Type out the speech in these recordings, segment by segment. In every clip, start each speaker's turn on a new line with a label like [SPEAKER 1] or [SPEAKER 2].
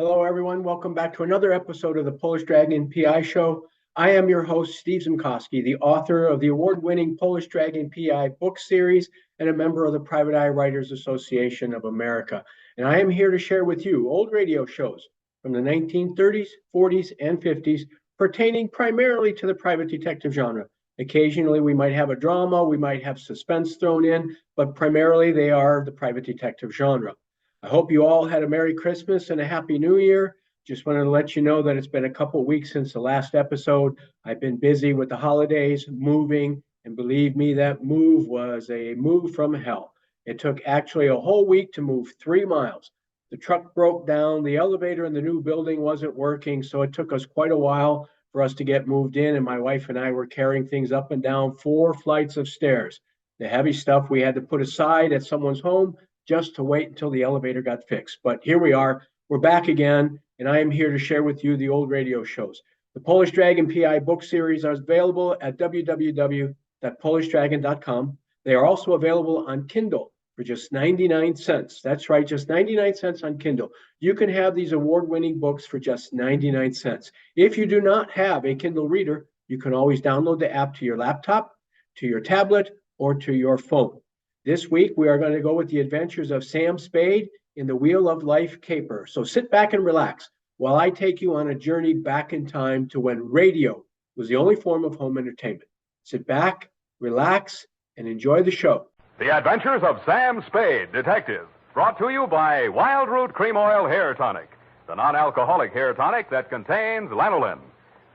[SPEAKER 1] Hello, everyone. Welcome back to another episode of the Polish Dragon PI Show. I am your host, Steve Zimkowski, the author of the award-winning Polish Dragon PI book series and a member of the Private Eye Writers Association of America. And I am here to share with you old radio shows from the 1930s, 40s, and 50s pertaining primarily to the private detective genre. Occasionally, we might have a drama, we might have suspense thrown in, but primarily they are the private detective genre. I hope you all had a Merry Christmas and a Happy New Year. Just wanted to let you know that it's been a couple weeks since the last episode. I've been busy with the holidays, moving, and believe me, that move was a move from hell. It took actually a whole week to move 3 miles. The truck broke down, the elevator in the new building wasn't working, so it took us quite a while for us to get moved in, and my wife and I were carrying things up and down 4 flights of stairs. The heavy stuff we had to put aside at someone's home just to wait until the elevator got fixed. But here we are. We're back again, and I am here to share with you the old radio shows. The Polish Dragon PI book series are available at www.polishdragon.com. They are also available on Kindle for just 99 cents. That's right, just 99 cents on Kindle. You can have these award-winning books for just 99 cents. If you do not have a Kindle reader, you can always download the app to your laptop, to your tablet, or to your phone. This week, we are going to go with the Adventures of Sam Spade in the Wheel of Life caper. So sit back and relax while I take you on a journey back in time to when radio was the only form of home entertainment. Sit back, relax, and enjoy the show.
[SPEAKER 2] The Adventures of Sam Spade, Detective, brought to you by Wild Root Cream Oil Hair Tonic, the non-alcoholic hair tonic that contains lanolin.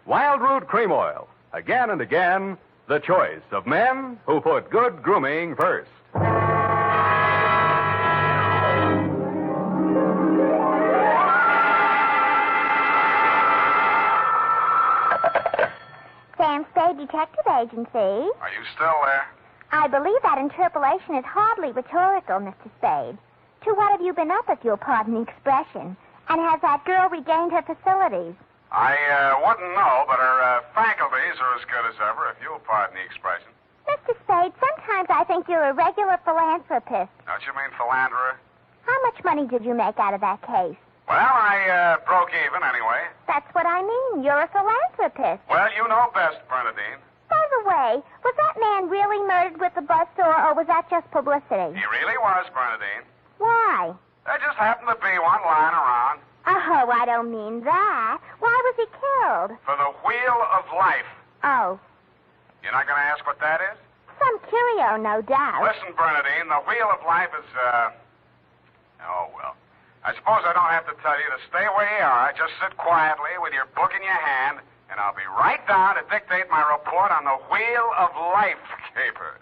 [SPEAKER 2] Wild Root Cream Oil, again and again, the choice of men who put good grooming first.
[SPEAKER 3] Sam Spade Detective Agency.
[SPEAKER 4] Are you still there?
[SPEAKER 3] I believe that interpolation is hardly rhetorical, Mr. Spade. To what have you been up, if you'll pardon the expression? And has that girl regained her facilities?
[SPEAKER 4] I wouldn't know, but her faculties are as good as ever, if you'll pardon the expression.
[SPEAKER 3] Mr. Spade, sometimes I think you're a regular philanthropist.
[SPEAKER 4] Don't you mean philanderer?
[SPEAKER 3] How much money did you make out of that case?
[SPEAKER 4] Well, I broke even anyway.
[SPEAKER 3] That's what I mean. You're a philanthropist.
[SPEAKER 4] Well, you know best, Bernadine.
[SPEAKER 3] By the way, was that man really murdered with the buzzsaw, or was that just publicity?
[SPEAKER 4] He really was, Bernadine.
[SPEAKER 3] Why?
[SPEAKER 4] There just happened to be one lying around.
[SPEAKER 3] Oh, I don't mean that. Why was he killed?
[SPEAKER 4] For the Wheel of Life.
[SPEAKER 3] Oh,
[SPEAKER 4] You're not going to ask what that is?
[SPEAKER 3] some curio, no doubt.
[SPEAKER 4] Listen, Bernadine, the Wheel of Life is, oh, well. I suppose I don't have to tell you to stay where you are. Just sit quietly with your book in your hand, and I'll be right down to dictate my report on the Wheel of Life caper.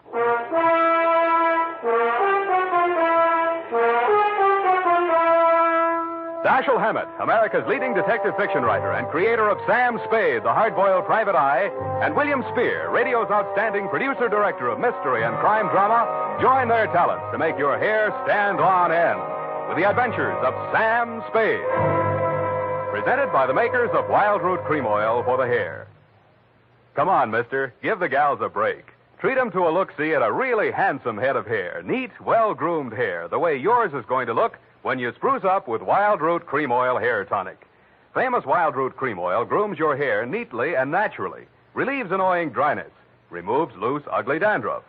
[SPEAKER 2] Dashiell Hammett, America's leading detective fiction writer and creator of Sam Spade, the hard-boiled private eye, and William Spear, radio's outstanding producer-director of mystery and crime drama, join their talents to make your hair stand on end with the Adventures of Sam Spade. Presented by the makers of Wild Root Cream Oil for the hair. Come on, mister, give the gals a break. Treat them to a look-see at a really handsome head of hair, neat, well-groomed hair, the way yours is going to look when you spruce up with Wild Root Cream Oil Hair Tonic. Famous Wild Root Cream Oil grooms your hair neatly and naturally, relieves annoying dryness, removes loose, ugly dandruff.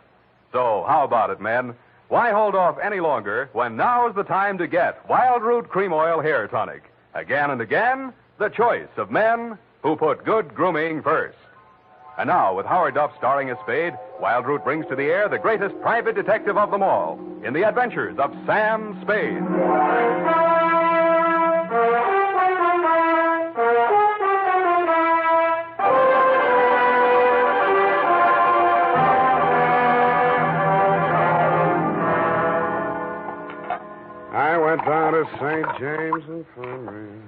[SPEAKER 2] So, how about it, men? Why hold off any longer when now's the time to get Wild Root Cream Oil Hair Tonic? Again and again, the choice of men who put good grooming first. And now, with Howard Duff starring as Spade, Wild Root brings to the air the greatest private detective of them all in the Adventures of Sam Spade.
[SPEAKER 4] I went down to St. James Infirmary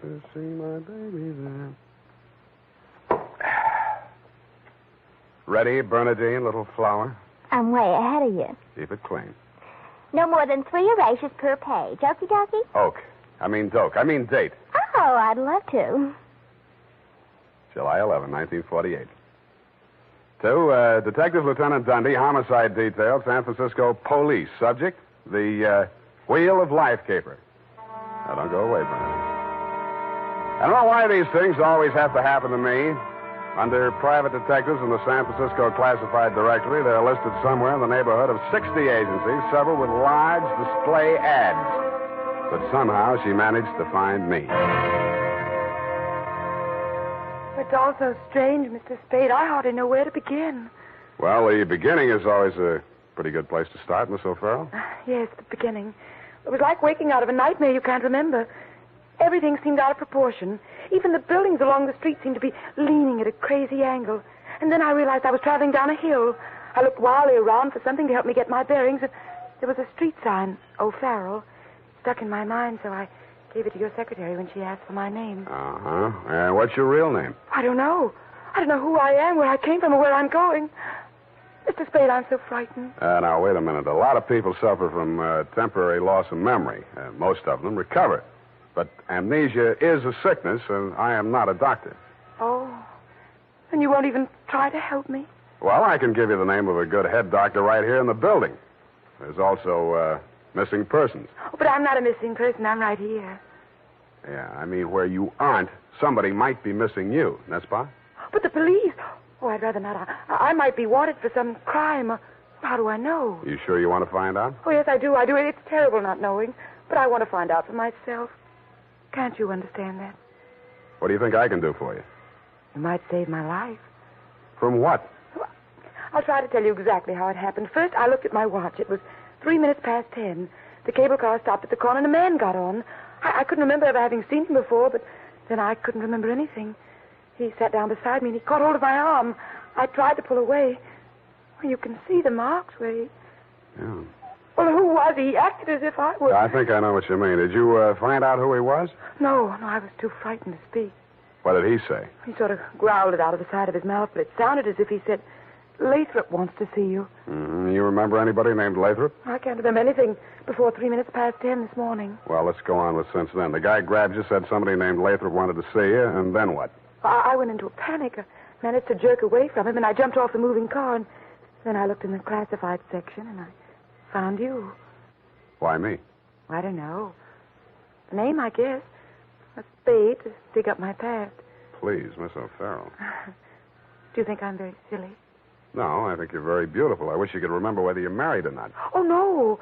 [SPEAKER 4] to see my baby there. Ready, Bernadine, little flower?
[SPEAKER 3] I'm way ahead of you.
[SPEAKER 4] Keep it clean.
[SPEAKER 3] No more than 3 erasures per page. Okie dokie?
[SPEAKER 4] Doke. I mean date.
[SPEAKER 3] Oh, I'd love to.
[SPEAKER 4] July 11, 1948. To Detective Lieutenant Dundee, Homicide Detail, San Francisco Police. Subject, the Wheel of Life caper. Now, don't go away, Bernadine.
[SPEAKER 5] I don't know why these things always have to happen to me. Under private detectives in the San Francisco Classified Directory, they're listed somewhere in the neighborhood of 60 agencies, several with large display ads. But somehow she managed to find me.
[SPEAKER 6] It's all so strange, Mr. Spade. I hardly know where to begin.
[SPEAKER 5] Well, the beginning is always a pretty good place to start, Miss O'Farrell.
[SPEAKER 6] Yes, the beginning. It was like waking out of a nightmare you can't remember. Everything seemed out of proportion. Even the buildings along the street seemed to be leaning at a crazy angle. And then I realized I was traveling down a hill. I looked wildly around for something to help me get my bearings, and there was a street sign, O'Farrell, stuck in my mind, so I gave it to your secretary when she asked for my name.
[SPEAKER 5] Uh-huh. And what's your real name?
[SPEAKER 6] I don't know. I don't know who I am, where I came from, or where I'm going. Mr. Spade, I'm so frightened.
[SPEAKER 5] Now, wait a minute. A lot of people suffer from temporary loss of memory. Most of them recover. But amnesia is a sickness, and I am not a doctor.
[SPEAKER 6] Oh. And you won't even try to help me?
[SPEAKER 5] Well, I can give you the name of a good head doctor right here in the building. There's also missing persons.
[SPEAKER 6] Oh, but I'm not a missing person. I'm right here.
[SPEAKER 5] Yeah, I mean, where you aren't, somebody might be missing you, n'est-ce pas?
[SPEAKER 6] But the police... Oh, I'd rather not. I might be wanted for some crime. How do I know?
[SPEAKER 5] You sure you want to find out?
[SPEAKER 6] Oh, yes, I do. It's terrible not knowing. But I want to find out for myself. Can't you understand that?
[SPEAKER 5] What do you think I can do for you?
[SPEAKER 6] You might save my life.
[SPEAKER 5] From what?
[SPEAKER 6] I'll try to tell you exactly how it happened. First, I looked at my watch. It was 3 minutes past 10. The cable car stopped at the corner, and a man got on. I couldn't remember ever having seen him before, but then I couldn't remember anything. He sat down beside me, and he caught hold of my arm. I tried to pull away. Well, you can see the marks where he...
[SPEAKER 5] Yeah.
[SPEAKER 6] Well, who was he? He acted as if I was...
[SPEAKER 5] I think I know what you mean. Did you find out who he was?
[SPEAKER 6] No, I was too frightened to speak.
[SPEAKER 5] What did he say?
[SPEAKER 6] He sort of growled it out of the side of his mouth, but it sounded as if he said, Lathrop wants to see you.
[SPEAKER 5] Mm-hmm. You remember anybody named Lathrop?
[SPEAKER 6] I can't remember anything before 3 minutes past 10 this morning.
[SPEAKER 5] Well, let's go on with since then. The guy grabbed you, said somebody named Lathrop wanted to see you, and then what?
[SPEAKER 6] I went into a panic. I managed to jerk away from him, and I jumped off the moving car, and then I looked in the classified section, and I found you.
[SPEAKER 5] Why me?
[SPEAKER 6] I don't know. The name, I guess. A spade to dig up my past.
[SPEAKER 5] Please, Miss O'Farrell.
[SPEAKER 6] Do you think I'm very silly?
[SPEAKER 5] No, I think you're very beautiful. I wish you could remember whether you're married or not.
[SPEAKER 6] Oh, no.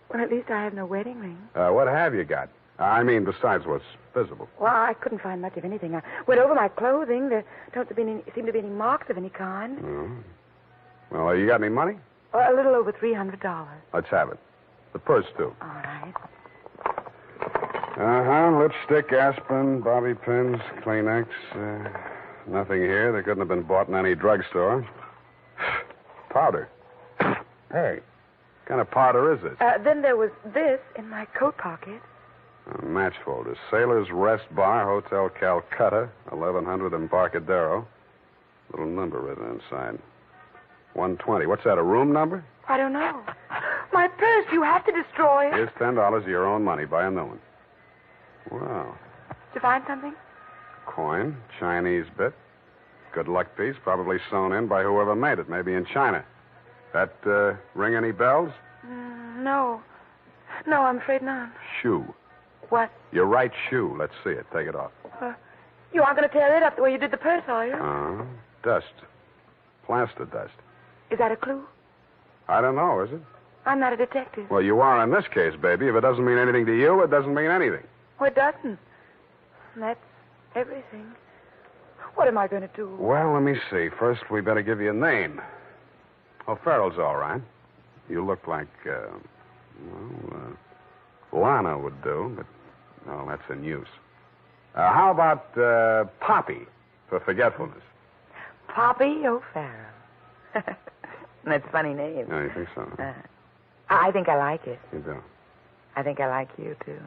[SPEAKER 6] Well, at least I have no wedding ring.
[SPEAKER 5] What have you got? I mean, besides what's visible.
[SPEAKER 6] Well, I couldn't find much of anything. I went over my clothing. There don't seem to be any marks of any kind.
[SPEAKER 5] Oh. Well, you got any money?
[SPEAKER 6] A little over $300.
[SPEAKER 5] Let's have it. The purse, too.
[SPEAKER 6] All right.
[SPEAKER 5] Uh-huh. Lipstick, aspirin, bobby pins, Kleenex. Nothing here. They couldn't have been bought in any drugstore. Powder. Hey, what kind of powder is this?
[SPEAKER 6] Then there was this in my coat pocket.
[SPEAKER 5] Match folder. Sailor's Rest Bar, Hotel Calcutta, 1100 Embarcadero. Little number written inside. 120. What's that, a room number?
[SPEAKER 6] I don't know. My purse, you have to destroy it.
[SPEAKER 5] Here's $10 of your own money. Buy a new one. Wow.
[SPEAKER 6] Did you find something?
[SPEAKER 5] Coin, Chinese bit. Good luck piece, probably sewn in by whoever made it, maybe in China. That ring any bells?
[SPEAKER 6] No. No, I'm afraid not.
[SPEAKER 5] Shoe.
[SPEAKER 6] What?
[SPEAKER 5] Your right shoe. Let's see it. Take it off.
[SPEAKER 6] You aren't going to tear it up the way you did the purse, are you?
[SPEAKER 5] Dust. Plaster dust.
[SPEAKER 6] Is that a clue?
[SPEAKER 5] I don't know, is it?
[SPEAKER 6] I'm not a detective.
[SPEAKER 5] Well, you are in this case, baby. If it doesn't mean anything to you, it doesn't mean anything.
[SPEAKER 6] Oh, it doesn't. That's everything. What am I going to do?
[SPEAKER 5] Well, let me see. First, we better give you a name. O'Farrell's all right. You look like, Lana would do, but, no, that's in use. How about Poppy for forgetfulness?
[SPEAKER 6] Poppy O'Farrell. That's a funny name.
[SPEAKER 5] No, you think so?
[SPEAKER 6] I think I like it.
[SPEAKER 5] You do?
[SPEAKER 6] I think I like you, too.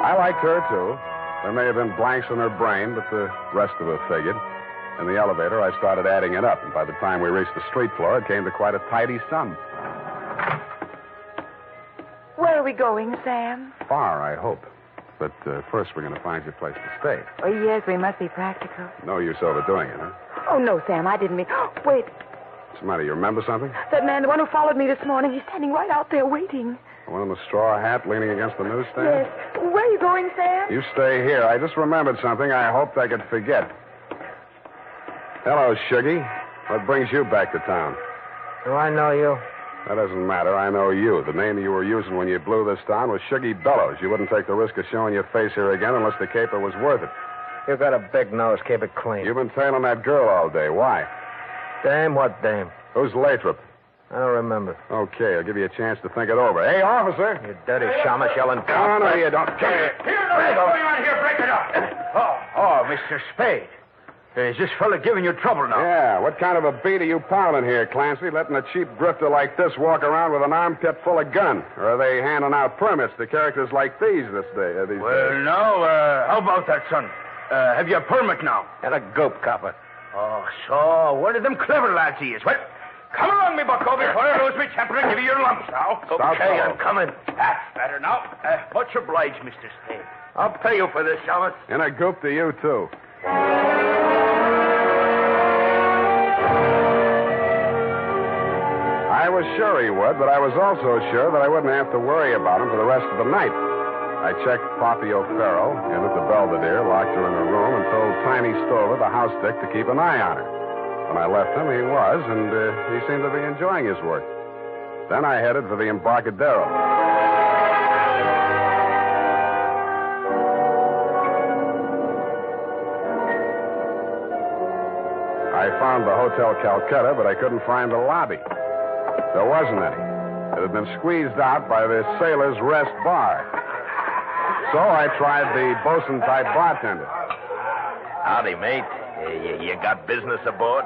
[SPEAKER 5] I liked her, too. There may have been blanks in her brain, but the rest of it figured. In the elevator, I started adding it up, and by the time we reached the street floor, it came to quite a tidy sum.
[SPEAKER 6] Where are we going, Sam?
[SPEAKER 5] Far, I hope. But first, we're going to find you a place to stay.
[SPEAKER 6] Oh, yes, we must be practical.
[SPEAKER 5] No use overdoing it, huh?
[SPEAKER 6] Oh, no, Sam, I didn't mean... Wait.
[SPEAKER 5] What's the matter? You remember something?
[SPEAKER 6] That man, the one who followed me this morning, he's standing right out there waiting.
[SPEAKER 5] The one in the straw hat leaning against the newsstand?
[SPEAKER 6] Yes. Where are you going, Sam?
[SPEAKER 5] You stay here. I just remembered something I hoped I could forget. Hello, Shuggy. What brings you back to town?
[SPEAKER 7] Do I know you?
[SPEAKER 5] That doesn't matter. I know you. The name you were using when you blew this town was Shuggy Bellows. You wouldn't take the risk of showing your face here again unless the caper was worth it.
[SPEAKER 7] You got a big nose. Keep it clean.
[SPEAKER 5] You've been tailing that girl all day. Why?
[SPEAKER 7] Dame? What dame?
[SPEAKER 5] Who's Lathrop?
[SPEAKER 7] I don't remember.
[SPEAKER 5] Okay, I'll give you a chance to think it over. Hey, officer!
[SPEAKER 7] You dirty shamash yelling.
[SPEAKER 5] No, you don't.
[SPEAKER 4] Here, what's going on here? Break it up.
[SPEAKER 7] Oh, Mr. Spade. Is this fella giving you trouble now?
[SPEAKER 5] Yeah, what kind of a beat are you pounding here, Clancy? Letting a cheap grifter like this walk around with an armpit full of gun? Or are they handing out permits to characters like these days?
[SPEAKER 7] No, how about that, son? Have you a permit now? And a gope copper. Oh, so one of them clever lads he is. Well, come along, me bucko, before I lose my temper and give you your lumps now. Okay, I'm coming. That's better now. Much obliged, Mr. Spade. I'll pay you for this, Shamus.
[SPEAKER 5] And a goop to you, too. I was sure he would, but I was also sure that I wouldn't have to worry about him for the rest of the night. I checked Poppy O'Farrell in at the Belvedere, locked her in her room, and told Tiny Stover, the house dick, to keep an eye on her. When I left him, he was, and he seemed to be enjoying his work. Then I headed for the Embarcadero. I found the Hotel Calcutta, but I couldn't find the lobby. There wasn't any. It had been squeezed out by the Sailor's Rest Bar. So I tried the bosun-type bartender.
[SPEAKER 7] Howdy, mate. You got business aboard?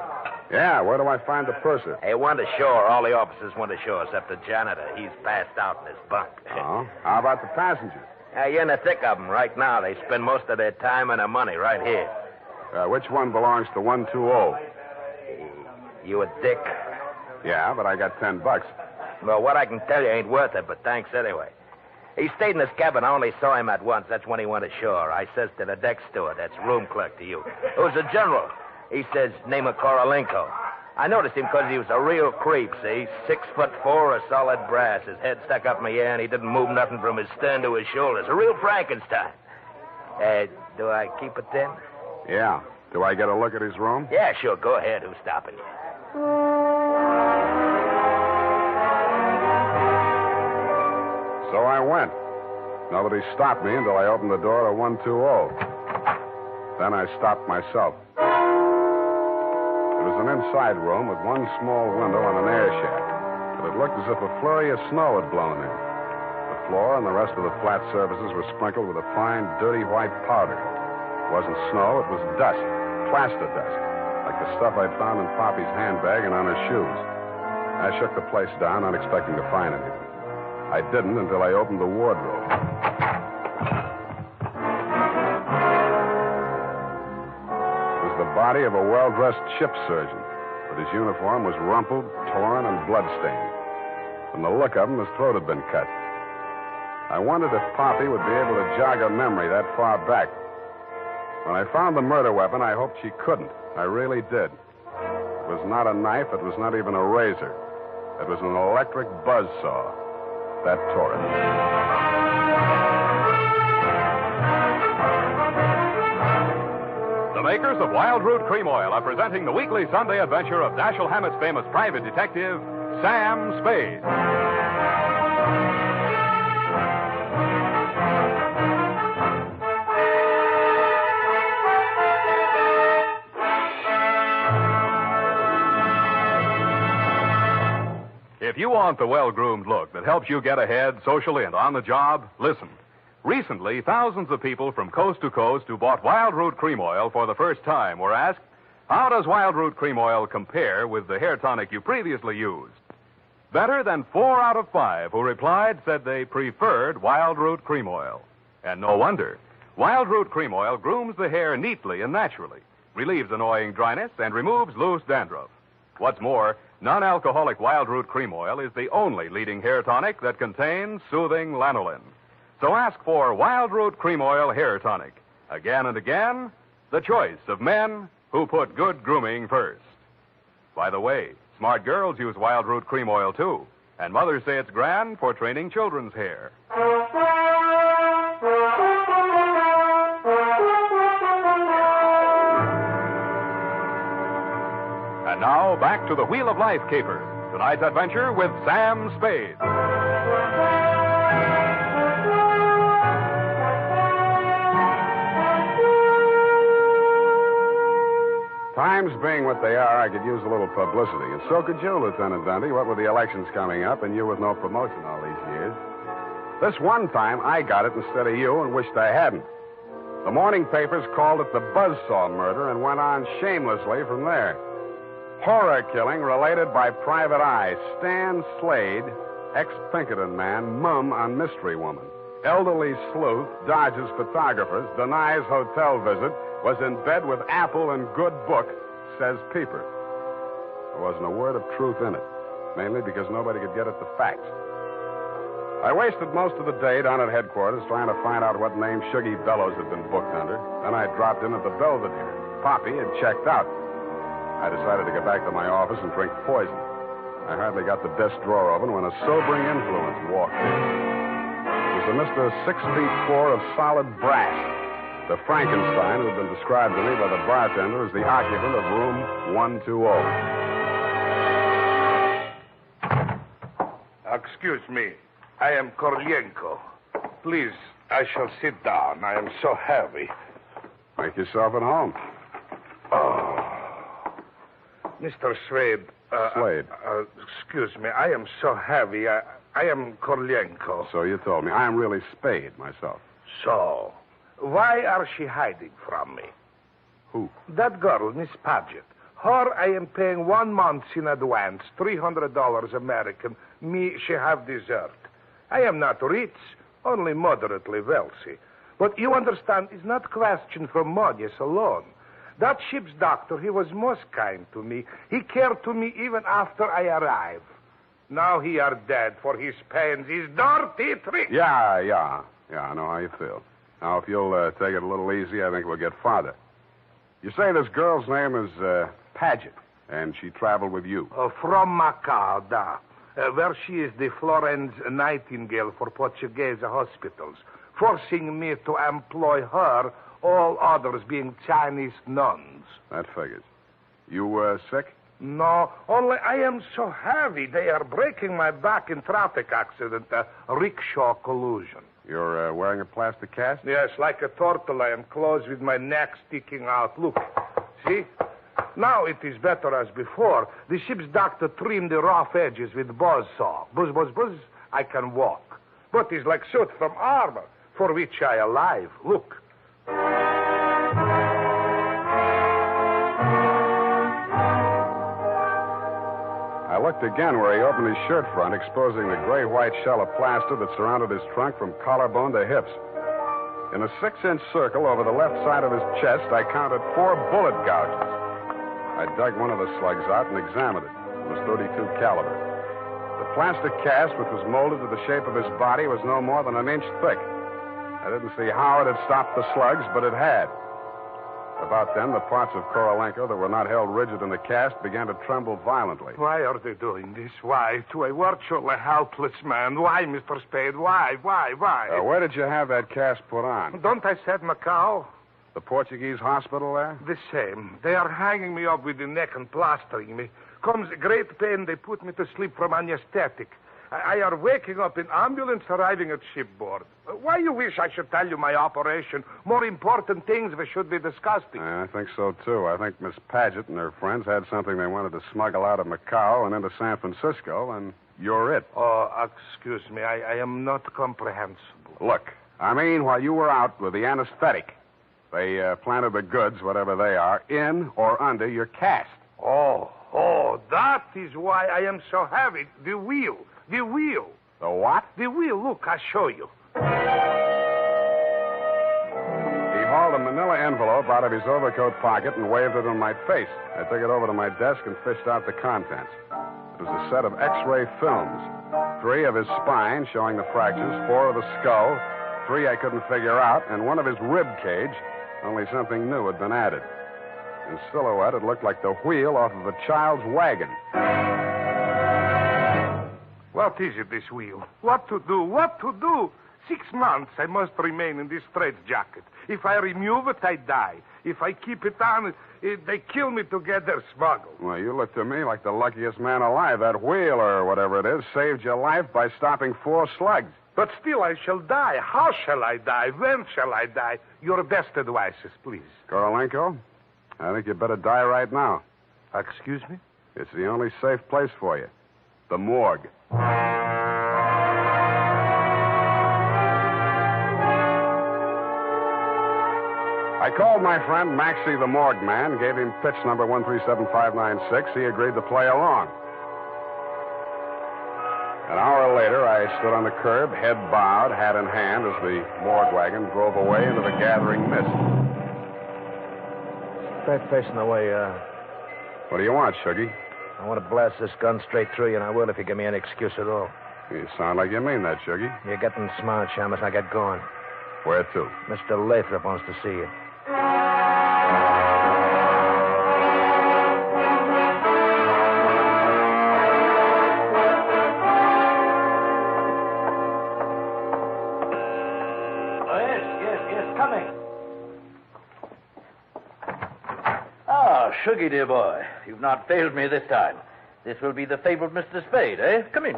[SPEAKER 5] Yeah, where do I find the purser?
[SPEAKER 7] Hey, went ashore. All the officers went ashore except the janitor. He's passed out in his bunk.
[SPEAKER 5] Oh? How about the passengers?
[SPEAKER 7] You're in the thick of them right now. They spend most of their time and their money right here.
[SPEAKER 5] Which one belongs to 120?
[SPEAKER 7] You a dick?
[SPEAKER 5] Yeah, but I got $10.
[SPEAKER 7] Well, what I can tell you ain't worth it, but thanks anyway. He stayed in his cabin. I only saw him at once. That's when he went ashore. I says to the deck steward, that's room clerk to you. It was a general. He says, name of Korolenko. I noticed him because he was a real creep, see? 6'4", a solid brass. His head stuck up in the air, and he didn't move nothing from his stern to his shoulders. A real Frankenstein. Do I keep it then?
[SPEAKER 5] Yeah. Do I get a look at his room?
[SPEAKER 7] Yeah, sure. Go ahead. Who's stopping you?
[SPEAKER 5] So I went. Nobody stopped me until I opened the door to 120. Then I stopped myself. It was an inside room with one small window and an air shaft, but it looked as if a flurry of snow had blown in. The floor and the rest of the flat surfaces were sprinkled with a fine, dirty white powder. It wasn't snow, it was dust, plaster dust, like the stuff I'd found in Poppy's handbag and on her shoes. I shook the place down, not expecting to find anything. I didn't until I opened the wardrobe. It was the body of a well-dressed ship surgeon, but his uniform was rumpled, torn, and bloodstained. From the look of him, his throat had been cut. I wondered if Poppy would be able to jog her memory that far back. When I found the murder weapon, I hoped she couldn't. I really did. It was not a knife. It was not even a razor. It was an electric buzzsaw. That tore it.
[SPEAKER 2] The makers of Wild Root Cream Oil are presenting the weekly Sunday adventure of Dashiell Hammett's famous private detective, Sam Spade. If you want the well-groomed look that helps you get ahead socially and on the job, listen. Recently, thousands of people from coast to coast who bought Wild Root Cream Oil for the first time were asked, how does Wild Root Cream Oil compare with the hair tonic you previously used? Better than 4 out of 5 who replied said they preferred Wild Root Cream Oil. And no wonder. Wild Root Cream Oil grooms the hair neatly and naturally, relieves annoying dryness, and removes loose dandruff. What's more, non-alcoholic Wild Root Cream Oil is the only leading hair tonic that contains soothing lanolin. So ask for Wild Root Cream Oil Hair Tonic. Again and again, the choice of men who put good grooming first. By the way, Smart girls use wild root cream oil, too. And mothers say it's grand for training children's hair. And now, back to the Wheel of Life caper. Tonight's adventure with Sam Spade.
[SPEAKER 5] Times being what they are, I could use a little publicity. And so could you, Lieutenant Dundee, what with the elections coming up and you with no promotion all these years. This one time, I got it instead of you and wished I hadn't. The morning papers called it the Buzzsaw murder and went on shamelessly from there. Horror killing related by Private Eye. Stan Slade, ex-Pinkerton man, mum on mystery woman. Elderly sleuth, dodges photographers, denies hotel visit, was in bed with Apple and good book, says Peeper. There wasn't a word of truth in it, mainly because nobody could get at the facts. I wasted most of the day down at headquarters trying to find out what name Shuggy Bellows had been booked under. Then I dropped in at the Belvedere. Poppy had checked out. I decided to get back to my office and drink poison. I hardly got the desk drawer open when a sobering influence walked in. It was a Mr. 6'4" of solid brass. The Frankenstein who had been described to me by the bartender as the occupant of room 120.
[SPEAKER 8] Excuse me. I am Koryenko. Please, I shall sit down. I am so heavy.
[SPEAKER 5] Make yourself at home.
[SPEAKER 8] Oh. Mr. Spade.
[SPEAKER 5] Slade.
[SPEAKER 8] Excuse me. I am so heavy. I am Koryenko.
[SPEAKER 5] So you told me. I am really Spade myself.
[SPEAKER 8] So, why are she hiding from me?
[SPEAKER 5] Who?
[SPEAKER 8] That girl, Miss Paget. Her I am paying 1 month in advance, $300 American. Me, she have dessert. I am not rich, only moderately wealthy. But you understand, it's not question for money alone. That ship's doctor, he was most kind to me. He cared to me even after I arrived. Now he are dead for his pains, his dirty tricks.
[SPEAKER 5] Yeah, I know how you feel. Now, if you'll take it a little easy, I think we'll get farther. You say this girl's name is Paget, and she traveled with you.
[SPEAKER 8] From Macau, where she is the Florence Nightingale for Portuguese hospitals, forcing me to employ her, all others being Chinese nuns.
[SPEAKER 5] That figures. You sick?
[SPEAKER 8] No, only I am so heavy. They are breaking my back in traffic accident, a rickshaw collusion.
[SPEAKER 5] You're wearing a plastic cast?
[SPEAKER 8] Yes, like a turtle. I am closed with my neck sticking out. Look, see? Now it is better as before. The ship's doctor trimmed the rough edges with buzzsaw. Buzz, buzz, buzz. I can walk. But it's like suit from armor, for which I alive. Look.
[SPEAKER 5] I looked again where he opened his shirt front, exposing the gray-white shell of plaster that surrounded his trunk from collarbone to hips. In a 6-inch circle over the left side of his chest, I counted 4 bullet gouges. I dug one of the slugs out and examined it. It was .32 caliber. The plastic cast, which was molded to the shape of his body, was no more than 1 inch thick. I didn't see how it had stopped the slugs, but it had. About then, the parts of Korolenko that were not held rigid in the cast began to tremble violently.
[SPEAKER 8] Why are they doing this? Why? To a virtually helpless man. Why, Mr. Spade? Why?
[SPEAKER 5] Where did you have that cast put on?
[SPEAKER 8] Don't I said Macau?
[SPEAKER 5] The Portuguese hospital there?
[SPEAKER 8] The same. They are hanging me up with the neck and plastering me. Comes great pain, they put me to sleep from anesthetic. I are waking up in ambulance arriving at shipboard. Why you wish I should tell you my operation? More important things we should be discussing.
[SPEAKER 5] I think so, too. I think Miss Paget and her friends had something they wanted to smuggle out of Macau and into San Francisco, and you're it.
[SPEAKER 8] Oh, excuse me. I am not comprehensible.
[SPEAKER 5] Look, I mean, while you were out with the anesthetic, they planted the goods, whatever they are, in or under your cast.
[SPEAKER 8] Oh, that is why I am so heavy. The wheel.
[SPEAKER 5] The what?
[SPEAKER 8] The wheel. Look, I'll show you.
[SPEAKER 5] He hauled a manila envelope out of his overcoat pocket and waved it in my face. I took it over to my desk and fished out the contents. It was a set of X-ray films. 3 of his spine, showing the fractures, 4 of the skull, 3 I couldn't figure out, and 1 of his rib cage, only something new had been added. In silhouette, it looked like the wheel off of a child's wagon.
[SPEAKER 8] What is it, this wheel? What to do? What to do? 6 months I must remain in this straitjacket. If I remove it, I die. If I keep it on, they kill me to get their smuggle.
[SPEAKER 5] Well, you look to me like the luckiest man alive. That wheel, or whatever it is, saved your life by stopping 4 slugs.
[SPEAKER 8] But still I shall die. How shall I die? When shall I die? Your best advices, please.
[SPEAKER 5] Korolenko, I think you better die right now.
[SPEAKER 8] Excuse me?
[SPEAKER 5] It's the only safe place for you. The morgue. I called my friend Maxie the morgue man, gave him pitch number 137596. He agreed to play along. An hour later, I stood on the curb, head bowed, hat in hand, as the morgue wagon drove away into the gathering mist.
[SPEAKER 7] Straight facing the way,
[SPEAKER 5] What do you want, Shuggy?
[SPEAKER 7] I want to blast this gun straight through you, and I will if you give me any excuse at all.
[SPEAKER 5] You sound like you mean that, Shuggy.
[SPEAKER 7] You're getting smart, Shamus. Now get going.
[SPEAKER 5] Where to?
[SPEAKER 7] Mr. Lathrop wants to see you.
[SPEAKER 9] Shuggy, dear boy, you've not failed me this time. This will be the fabled Mr. Spade, eh? Come in.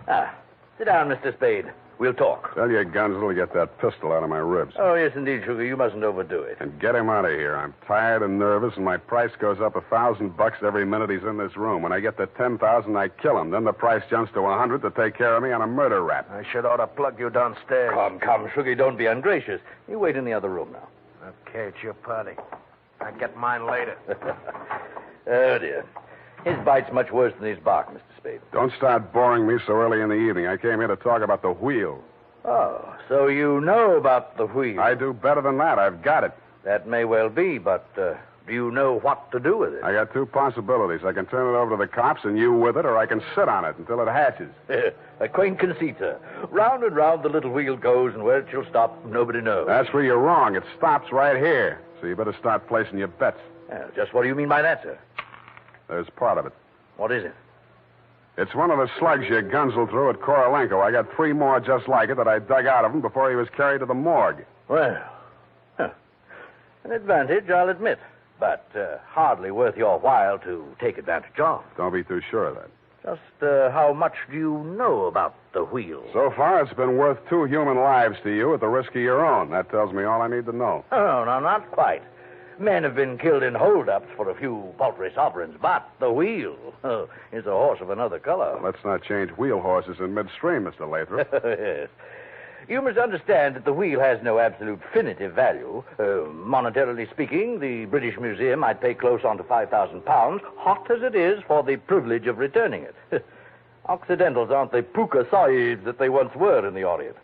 [SPEAKER 9] Ah, sit down, Mr. Spade. We'll talk.
[SPEAKER 5] Tell your Gunsel to get that pistol out of my ribs.
[SPEAKER 9] Oh, yes, indeed, Sugar. You mustn't overdo it.
[SPEAKER 5] And get him out of here. I'm tired and nervous, and my price goes up $1,000 every minute he's in this room. When I get to 10,000, I kill him. Then the price jumps to 100 to take care of me on a murder rap.
[SPEAKER 7] I should ought to plug you downstairs.
[SPEAKER 9] Come, Sugar, don't be ungracious. You wait in the other room now.
[SPEAKER 7] Okay, it's your party. I'll get mine later.
[SPEAKER 9] Oh, dear. His bite's much worse than his bark, Mr. Spade.
[SPEAKER 5] Don't start boring me so early in the evening. I came here to talk about the wheel.
[SPEAKER 9] Oh, so you know about the wheel.
[SPEAKER 5] I do better than that. I've got it.
[SPEAKER 9] That may well be, but do you know what to do with it?
[SPEAKER 5] I got 2 possibilities. I can turn it over to the cops and you with it, or I can sit on it until it hatches.
[SPEAKER 9] A quaint conceit, sir. Round and round the little wheel goes, and where it shall stop, nobody knows.
[SPEAKER 5] That's where you're wrong. It stops right here. So you better start placing your bets.
[SPEAKER 9] Just what do you mean by that, sir?
[SPEAKER 5] There's part of it.
[SPEAKER 9] What is it?
[SPEAKER 5] It's one of the slugs you gunsel through at Korolenko. I got 3 more just like it that I dug out of him before he was carried to the morgue.
[SPEAKER 9] Well, an advantage, I'll admit, but hardly worth your while to take advantage of.
[SPEAKER 5] Don't be too sure of that.
[SPEAKER 9] Just how much do you know about the wheel?
[SPEAKER 5] So far, it's been worth 2 human lives to you at the risk of your own. That tells me all I need to know.
[SPEAKER 9] Oh, no, not quite. Men have been killed in holdups for a few paltry sovereigns, but the wheel is a horse of another color.
[SPEAKER 5] Let's not change wheel horses in midstream, Mr. Lathrop.
[SPEAKER 9] Yes. You must understand that the wheel has no absolute definitive value. Monetarily speaking, the British Museum might pay close on to £5,000, hot as it is, for the privilege of returning it. Occidentals aren't the puka sahibs that they once were in the Orient.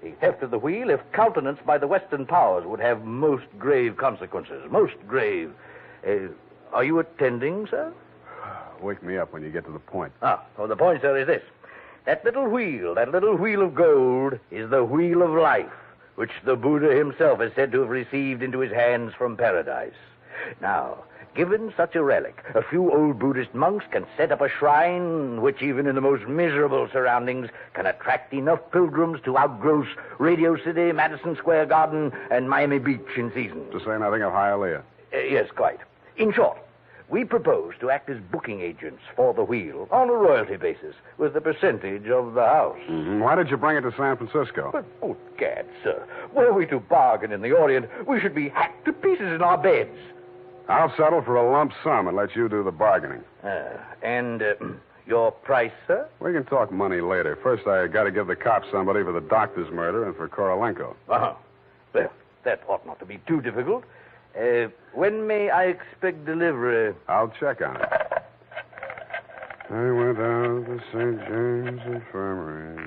[SPEAKER 9] The theft of the wheel, if countenanced by the Western powers, would have most grave consequences. Most grave. Are you attending, sir?
[SPEAKER 5] Wake me up when you get to the point.
[SPEAKER 9] The point, sir, is this. That little wheel of gold, is the wheel of life, which the Buddha himself is said to have received into his hands from paradise. Now, given such a relic, a few old Buddhist monks can set up a shrine which, even in the most miserable surroundings, can attract enough pilgrims to outgross Radio City, Madison Square Garden, and Miami Beach in season.
[SPEAKER 5] To say nothing of Hialeah.
[SPEAKER 9] Yes, quite. In short, we propose to act as booking agents for the wheel on a royalty basis with a percentage of the house.
[SPEAKER 5] Mm-hmm. Why did you bring it to San Francisco?
[SPEAKER 9] But, good gad, sir. Were we to bargain in the Orient, we should be hacked to pieces in our beds.
[SPEAKER 5] I'll settle for a lump sum and let you do the bargaining.
[SPEAKER 9] And your price, sir?
[SPEAKER 5] We can talk money later. First, I got to give the cops somebody for the doctor's murder and for Korolenko.
[SPEAKER 9] Well, that ought not to be too difficult. When may I expect delivery?
[SPEAKER 5] I'll check on it. I went out to St. James Infirmary.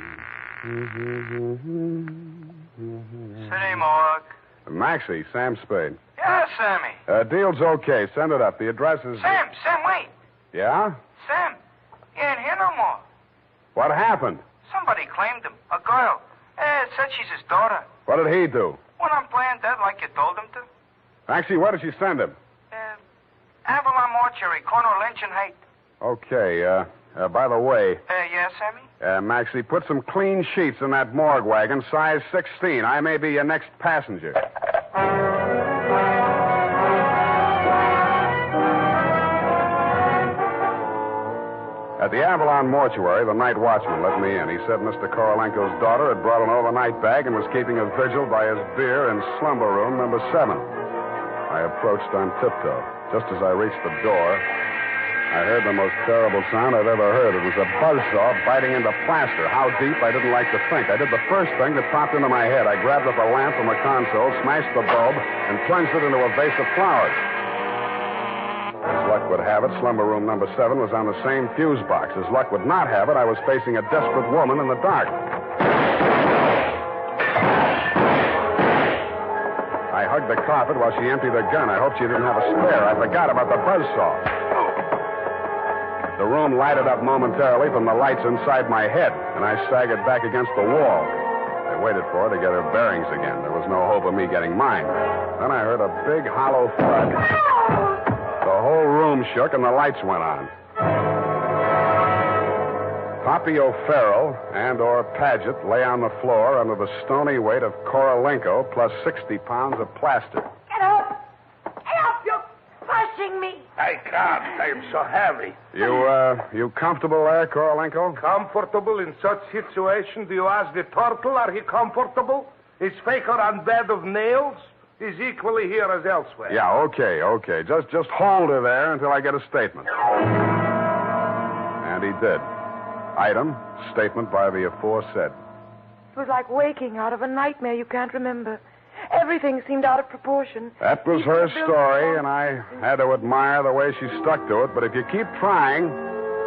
[SPEAKER 4] City morgue.
[SPEAKER 5] Maxie, Sam Spade.
[SPEAKER 4] Yeah, Sammy.
[SPEAKER 5] Deal's okay. Send it up. The address is...
[SPEAKER 4] Sam, wait.
[SPEAKER 5] Yeah?
[SPEAKER 4] Sam, he ain't here no more.
[SPEAKER 5] What happened?
[SPEAKER 4] Somebody claimed him. A girl. Said she's his daughter.
[SPEAKER 5] What did he do?
[SPEAKER 4] Went on playing dead like you told him to.
[SPEAKER 5] Maxie, where did she send him?
[SPEAKER 4] Avalon Mortuary, corner of Lynch and Haight.
[SPEAKER 5] Okay, By the way,
[SPEAKER 4] Yes, Sammy?
[SPEAKER 5] Maxie, put some clean sheets in that morgue wagon, size 16. I may be your next passenger. At the Avalon mortuary, the night watchman let me in. He said Mr. Korolenko's daughter had brought an overnight bag and was keeping a vigil by his bier in slumber room number 7. I approached on tiptoe. Just as I reached the door, I heard the most terrible sound I've ever heard. It was a buzzsaw biting into plaster. How deep, I didn't like to think. I did the first thing that popped into my head. I grabbed up a lamp from a console, smashed the bulb, and plunged it into a vase of flowers. As luck would have it, slumber room number 7 was on the same fuse box. As luck would not have it, I was facing a desperate woman in the dark. I hugged the carpet while she emptied her gun. I hoped she didn't have a spare. I forgot about the buzzsaw. The room lighted up momentarily from the lights inside my head, and I staggered back against the wall. I waited for her to get her bearings again. There was no hope of me getting mine. Then I heard a big, hollow thud. The whole room shook, and the lights went on. Poppy O'Farrell and/or Paget lay on the floor under the stony weight of Korolenko plus 60 pounds of plaster.
[SPEAKER 6] Get up! Get up! You're crushing me!
[SPEAKER 8] I can't. I'm so heavy.
[SPEAKER 5] You comfortable there, Korolenko?
[SPEAKER 8] Comfortable in such situation? Do you ask the turtle, are he comfortable? Is Faker on bed of nails? He's equally here as elsewhere.
[SPEAKER 5] Yeah, okay. Just hold her there until I get a statement. And he did. Item, statement by the aforesaid.
[SPEAKER 6] It was like waking out of a nightmare you can't remember. Everything seemed out of proportion.
[SPEAKER 5] That was her story, and I had to admire the way she stuck to it. But if you keep trying,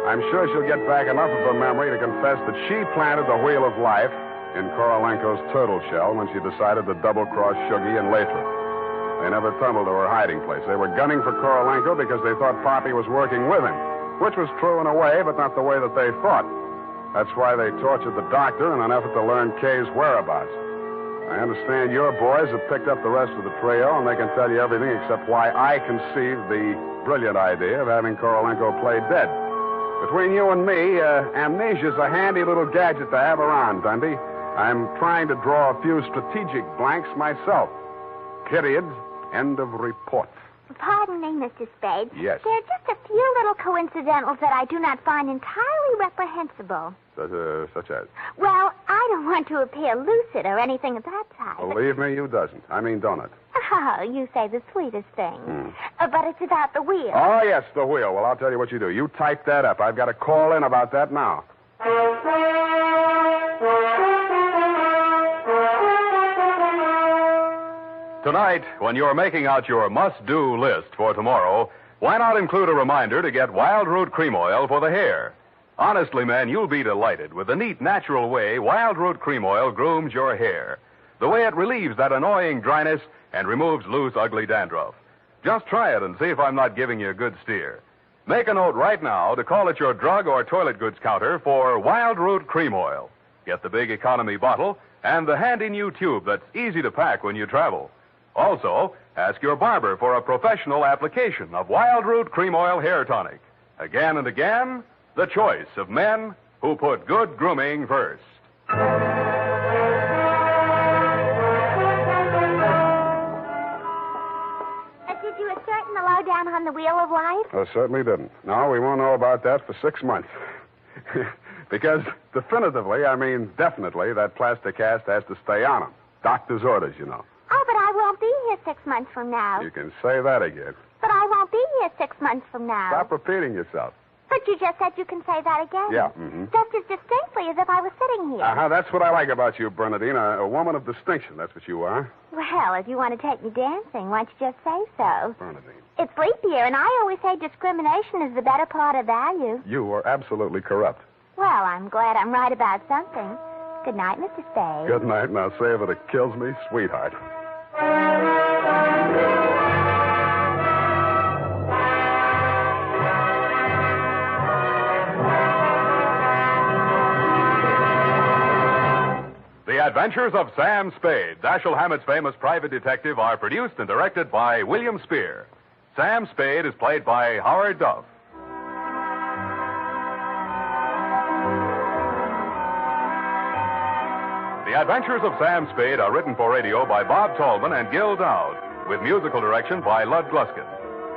[SPEAKER 5] I'm sure she'll get back enough of her memory to confess that she planted the wheel of life in Korolenko's turtle shell when she decided to double-cross Shuggy and Lathrop. They never tumbled to her hiding place. They were gunning for Korolenko because they thought Poppy was working with him, which was true in a way, but not the way that they thought. That's why they tortured the doctor in an effort to learn Kay's whereabouts. I understand your boys have picked up the rest of the trio, and they can tell you everything except why I conceived the brilliant idea of having Korolenko play dead. Between you and me, amnesia's a handy little gadget to have around, Dundee. I'm trying to draw a few strategic blanks myself. Period. End of report.
[SPEAKER 3] Pardon me, Mr. Spade.
[SPEAKER 5] Yes.
[SPEAKER 3] There are just a few little coincidentals that I do not find entirely reprehensible.
[SPEAKER 5] Such as?
[SPEAKER 3] Well, I don't want to appear lucid or anything of that type.
[SPEAKER 5] Believe me, you doesn't. I mean, don't it?
[SPEAKER 3] Oh, you say the sweetest thing. But it's about the wheel.
[SPEAKER 5] Oh, yes, the wheel. Well, I'll tell you what you do. You type that up. I've got to call in about that now.
[SPEAKER 2] Tonight, when you're making out your must-do list for tomorrow, why not include a reminder to get Wild Root Cream Oil for the hair? Honestly, man, you'll be delighted with the neat, natural way Wild Root Cream Oil grooms your hair. The way it relieves that annoying dryness and removes loose, ugly dandruff. Just try it and see if I'm not giving you a good steer. Make a note right now to call at your drug or toilet goods counter for Wild Root Cream Oil. Get the big economy bottle and the handy new tube that's easy to pack when you travel. Also, ask your barber for a professional application of Wild Root Cream Oil Hair Tonic. Again and again, the choice of men who put good grooming first.
[SPEAKER 3] Did you assert the lowdown on the wheel of life?
[SPEAKER 5] I certainly didn't. No, we won't know about that for 6 months. Because definitely, that plaster cast has to stay on him. Doctor's orders, you know.
[SPEAKER 3] Oh, but I won't be here 6 months from now.
[SPEAKER 5] You can say that again.
[SPEAKER 3] But I won't be here 6 months from now.
[SPEAKER 5] Stop repeating yourself.
[SPEAKER 3] But you just said you can say that again.
[SPEAKER 5] Yeah,
[SPEAKER 3] Just as distinctly as if I was sitting here.
[SPEAKER 5] That's what I like about you, Bernadine. A woman of distinction, that's what you are.
[SPEAKER 3] Well, if you want to take me dancing, why don't you just say so?
[SPEAKER 5] Bernadine.
[SPEAKER 3] It's leap year, and I always say discrimination is the better part of value.
[SPEAKER 5] You are absolutely corrupt.
[SPEAKER 3] Well, I'm glad I'm right about something. Good night, Mr. Spade.
[SPEAKER 5] Good night, and I'll say if it kills me, sweetheart.
[SPEAKER 2] The Adventures of Sam Spade, Dashiell Hammett's famous private detective, are produced and directed by William Spear. Sam Spade is played by Howard Duff. The Adventures of Sam Spade are written for radio by Bob Tallman and Gil Dowd, with musical direction by Lud Gluskin.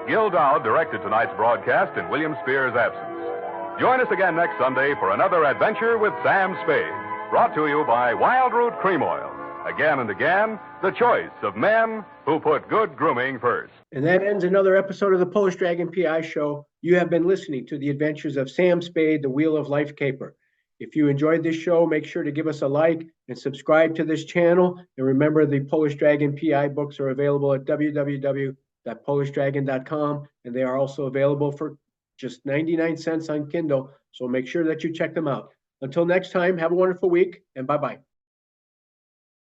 [SPEAKER 2] Gil Dowd directed tonight's broadcast in William Spear's absence. Join us again next Sunday for another adventure with Sam Spade, brought to you by Wild Root Cream Oil. Again and again, the choice of men who put good grooming first.
[SPEAKER 1] And that ends another episode of the Polish Dragon PI Show. You have been listening to The Adventures of Sam Spade, the Wheel of Life caper. If you enjoyed this show, make sure to give us a like and subscribe to this channel. And remember, the Polish Dragon PI books are available at www.polishdragon.com, and they are also available for just 99 cents on Kindle. So make sure that you check them out. Until next time, have a wonderful week, and bye-bye.